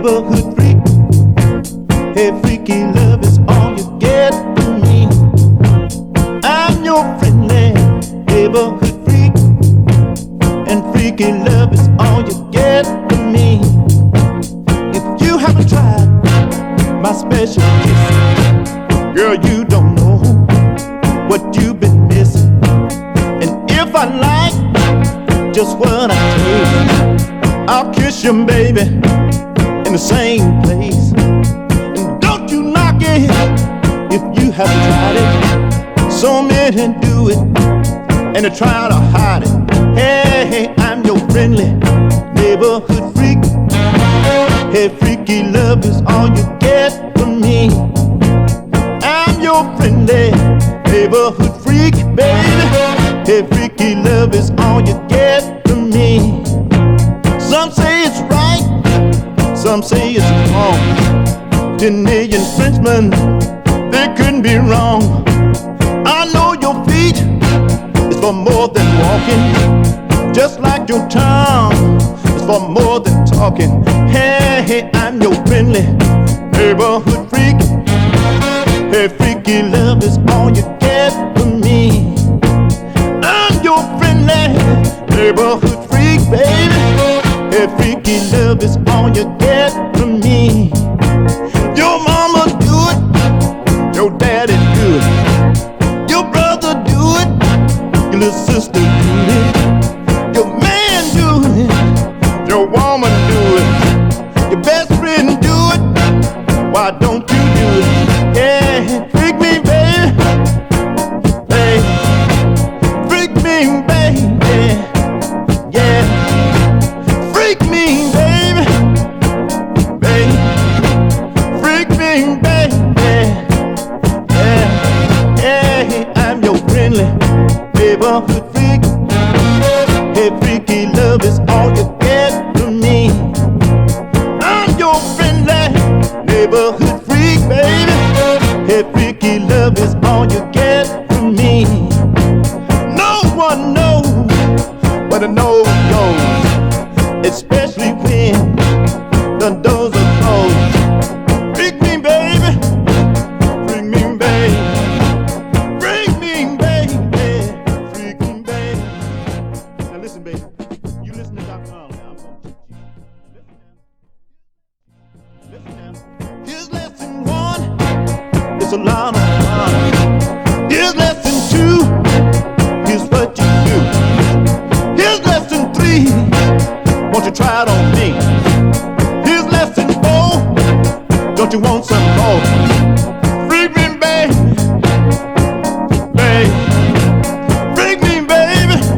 neighborhood freak. Hey, freaky love is all you get from me. I'm your friendly neighborhood freak, and freaky love is all you get from me. If you haven't tried my special kiss, girl, you don't know what you've been missing. And if I like just what I taste, I'll kiss you, baby, in the same place. And don't you knock it if you haven't tried it. So many do it and they try to hide it. Hey, I'm your friendly neighborhood freak. Hey, freaky love is all you get from me. I'm your friendly neighborhood freak, baby. Hey, freaky love is all you get from me. Some say it's right, some say it's wrong. 10 million Frenchmen, they couldn't be wrong. I know your feet is for more than walking, just like your tongue is for more than talking. Hey, I'm your friendly neighborhood freak. Hey, freaky love is all you get from me. I'm your friendly neighborhood freak, baby. Hey, freaky love is all you get from me. Your mama do it, your daddy do it, your brother do it, your little sister do it, your man do it, your woman do it, your best friend do it. Why don't you do it? Yeah, freak me, baby, baby, freak me, baby, yeah, freak me, baby, baby, freak me, baby, yeah, yeah, I'm your friendly neighborhood freak. Hey, freaky love is all you get from me. I'm your friendly neighborhood freak, baby. Hey, freaky love is all you get from me. No one knows where the nose goes, especially when the doors are closed. Freak me, baby, freak me, baby, freak me, baby, freak me, baby. Now listen, baby, you listen to Dr. Arnold now. I'm gonna teach you. Listen now. Here's lesson 1. It's a lot of fun. Here's lesson 2. Here's what you do. Here's lesson 3. Won't you try it on me? Here's lesson 4. Don't you want some more?